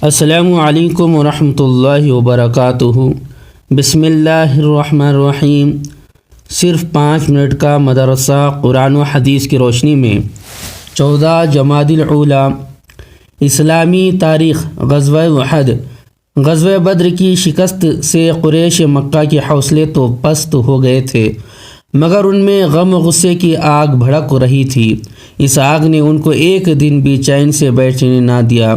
السلام علیکم ورحمۃ اللہ وبرکاتہ۔ بسم اللہ الرحمن الرحیم۔ صرف 5 منٹ کا مدرسہ قرآن و حدیث کی روشنی میں 14 جمادی الاولیٰ اسلامی تاریخ۔ غزوہ احد۔ غزوہ بدر کی شکست سے قریش مکہ کے حوصلے تو پست ہو گئے تھے، مگر ان میں غم و غصے کی آگ بھڑک رہی تھی۔ اس آگ نے ان کو ایک دن بھی چین سے بیٹھنے نہ دیا۔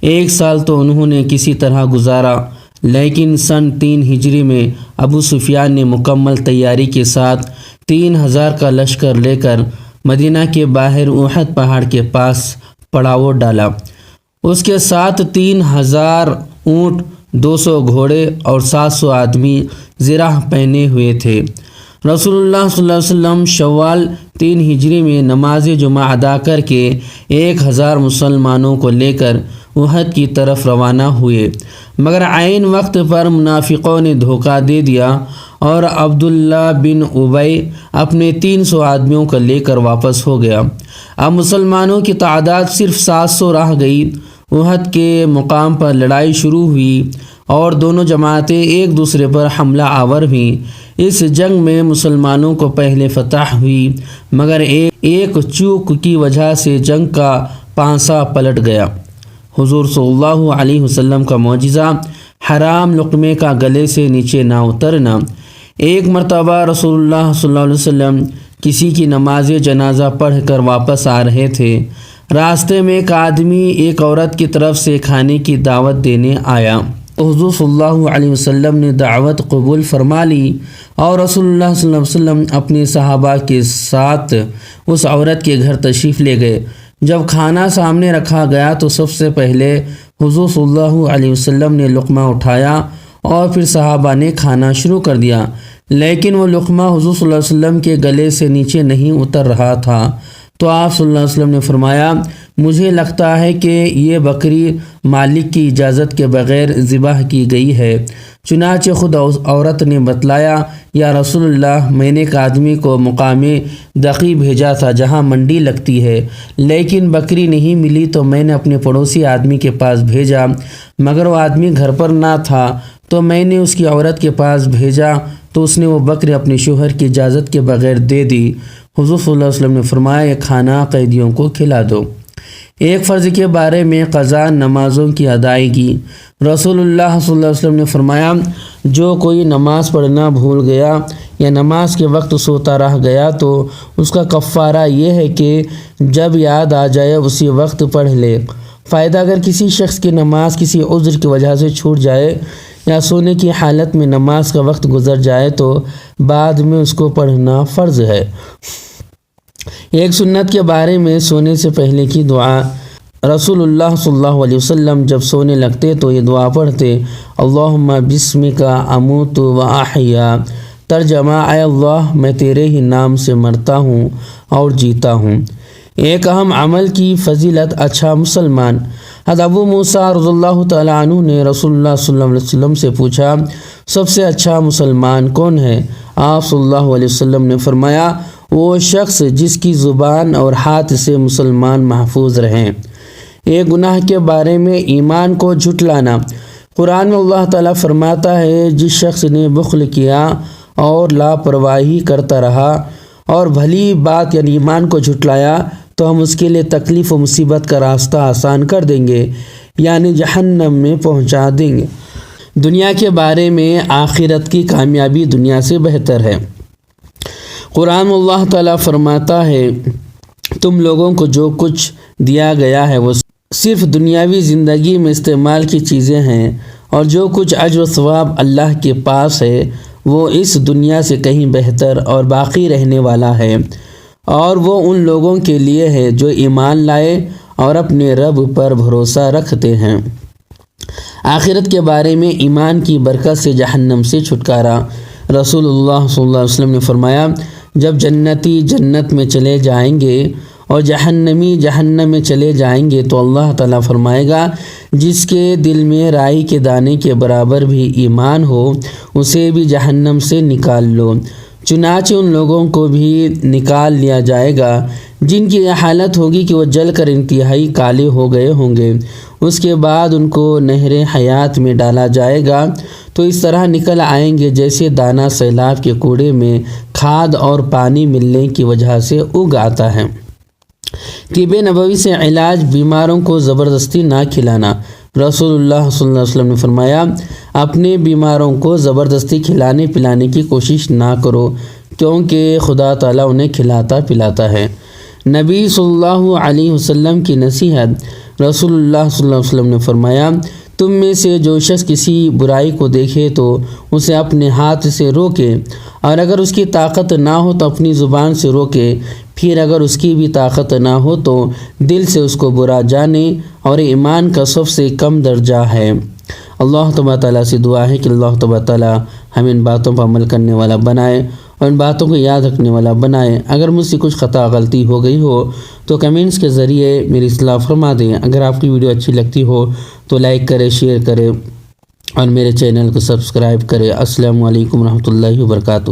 1 سال تو انہوں نے کسی طرح گزارا، لیکن سن 3 ہجری میں ابو سفیان نے مکمل تیاری کے ساتھ 3000 کا لشکر لے کر مدینہ کے باہر احد پہاڑ کے پاس پڑاؤ ڈالا۔ اس کے ساتھ 3000 اونٹ، 200 گھوڑے اور 700 آدمی زرہ پہنے ہوئے تھے۔ رسول اللہ صلی اللہ علیہ وسلم شوال 3 ہجری میں نماز جمعہ ادا کر کے 1000 مسلمانوں کو لے کر احد کی طرف روانہ ہوئے، مگر عین وقت پر منافقوں نے دھوکہ دے دیا اور عبداللہ بن ابی اپنے 300 آدمیوں کو لے کر واپس ہو گیا۔ اب مسلمانوں کی تعداد صرف 700 رہ گئی۔ احد کے مقام پر لڑائی شروع ہوئی اور دونوں جماعتیں ایک دوسرے پر حملہ آور ہوئیں۔ اس جنگ میں مسلمانوں کو پہلے فتح ہوئی، مگر ایک چوک کی وجہ سے جنگ کا پانسا پلٹ گیا۔ حضور صلی اللہ علیہ وسلم کا معجزہ، حرام لقمے کا گلے سے نیچے نہ اترنا۔ ایک مرتبہ رسول اللہ صلی اللہ علیہ وسلم کسی کی نماز جنازہ پڑھ کر واپس آ رہے تھے۔ راستے میں ایک آدمی ایک عورت کی طرف سے کھانے کی دعوت دینے آیا۔ حضور صلی اللہ علیہ وسلم نے دعوت قبول فرما لی اور رسول اللہ صلی اللہ علیہ وسلم اپنے صحابہ کے ساتھ اس عورت کے گھر تشریف لے گئے۔ جب کھانا سامنے رکھا گیا تو سب سے پہلے حضور صلی اللہ علیہ وسلم نے لقمہ اٹھایا اور پھر صحابہ نے کھانا شروع کر دیا، لیکن وہ لقمہ حضور صلی اللہ علیہ وسلم کے گلے سے نیچے نہیں اتر رہا تھا۔ تو آپ صلی اللہ علیہ وسلم نے فرمایا، مجھے لگتا ہے کہ یہ بکری مالک کی اجازت کے بغیر ذبح کی گئی ہے۔ چنانچہ خود عورت نے بتلایا، یا رسول اللہ، میں نے ایک آدمی کو مقام دقی بھیجا تھا جہاں منڈی لگتی ہے، لیکن بکری نہیں ملی تو میں نے اپنے پڑوسی آدمی کے پاس بھیجا، مگر وہ آدمی گھر پر نہ تھا، تو میں نے اس کی عورت کے پاس بھیجا تو اس نے وہ بکری اپنے شوہر کی اجازت کے بغیر دے دی۔ حضور صلی اللہ علیہ وسلم نے فرمایا، یہ کھانا قیدیوں کو کھلا دو۔ ایک فرض کے بارے میں قضا نمازوں کی ادائیگی۔ رسول اللہ صلی اللہ علیہ وسلم نے فرمایا، جو کوئی نماز پڑھنا بھول گیا یا نماز کے وقت سوتا رہ گیا تو اس کا کفارہ یہ ہے کہ جب یاد آ جائے اسی وقت پڑھ لے۔ فائدہ، اگر کسی شخص کی نماز کسی عذر کی وجہ سے چھوٹ جائے یا سونے کی حالت میں نماز کا وقت گزر جائے تو بعد میں اس کو پڑھنا فرض ہے۔ ایک سنت کے بارے میں سونے سے پہلے کی دعا۔ رسول اللہ صلی اللہ علیہ وسلم جب سونے لگتے تو یہ دعا پڑھتے، اللہم بسمک اموت و احیا۔ ترجمہ، اے اللہ، میں تیرے ہی نام سے مرتا ہوں اور جیتا ہوں۔ ایک اہم عمل کی فضیلت۔ اچھا مسلمان۔ حضرت ابو موسیٰ رضی اللہ تعالیٰ عنہ نے رسول اللہ صلی اللہ علیہ وسلم سے پوچھا، سب سے اچھا مسلمان کون ہے؟ آپ صلی اللہ علیہ وسلم نے فرمایا، وہ شخص جس کی زبان اور ہاتھ سے مسلمان محفوظ رہیں۔ ایک گناہ کے بارے میں ایمان کو جھٹلانا۔ قرآن میں اللہ تعالیٰ فرماتا ہے، جس شخص نے بخل کیا اور لاپرواہی کرتا رہا اور بھلی بات یعنی ایمان کو جھٹلایا تو ہم اس کے لیے تکلیف و مصیبت کا راستہ آسان کر دیں گے، یعنی جہنم میں پہنچا دیں گے۔ دنیا کے بارے میں آخرت کی کامیابی دنیا سے بہتر ہے۔ قرآن میں اللہ تعالیٰ فرماتا ہے، تم لوگوں کو جو کچھ دیا گیا ہے وہ صرف دنیاوی زندگی میں استعمال کی چیزیں ہیں، اور جو کچھ اجر و ثواب اللہ کے پاس ہے وہ اس دنیا سے کہیں بہتر اور باقی رہنے والا ہے، اور وہ ان لوگوں کے لیے ہے جو ایمان لائے اور اپنے رب پر بھروسہ رکھتے ہیں۔ آخرت کے بارے میں ایمان کی برکت سے جہنم سے چھٹکارا۔ رسول اللہ صلی اللہ علیہ وسلم نے فرمایا، جب جنتی جنت میں چلے جائیں گے اور جہنمی جہنم میں چلے جائیں گے تو اللہ تعالیٰ فرمائے گا، جس کے دل میں رائی کے دانے کے برابر بھی ایمان ہو اسے بھی جہنم سے نکال لو۔ چنانچہ ان لوگوں کو بھی نکال لیا جائے گا جن کی یہ حالت ہوگی کہ وہ جل کر انتہائی کالے ہو گئے ہوں گے۔ اس کے بعد ان کو نہر حیات میں ڈالا جائے گا تو اس طرح نکل آئیں گے جیسے دانہ سیلاب کے کوڑے میں کھاد اور پانی ملنے کی وجہ سے اگ آتا ہے۔ طب نبوی سے علاج: بیماروں کو زبردستی نہ کھلانا۔ رسول اللہ صلی اللہ علیہ وسلم نے فرمایا، اپنے بیماروں کو زبردستی کھلانے پلانے کی کوشش نہ کرو، کیونکہ خدا تعالیٰ انہیں کھلاتا پلاتا ہے۔ نبی صلی اللہ علیہ وسلم کی نصیحت: رسول اللہ صلی اللہ علیہ وسلم نے فرمایا، تم میں سے جو شخص کسی برائی کو دیکھے تو اسے اپنے ہاتھ سے روکے، اور اگر اس کی طاقت نہ ہو تو اپنی زبان سے روکے، پھر اگر اس کی بھی طاقت نہ ہو تو دل سے اس کو برا جانے، اور ایمان کا سب سے کم درجہ ہے۔ اللہ تبارک تعالیٰ سے دعا ہے کہ اللہ تبارک تعالیٰ ہمیں ان باتوں پر عمل کرنے والا بنائے اور ان باتوں کو یاد رکھنے والا بنائے۔ اگر مجھ سے کچھ خطا غلطی ہو گئی ہو تو کمنٹس کے ذریعے میری اصلاح فرما دیں۔ اگر آپ کی ویڈیو اچھی لگتی ہو تو لائک کریں، شیئر کریں اور میرے چینل کو سبسکرائب کریں۔ السلام علیکم ورحمۃ اللہ وبرکاتہ۔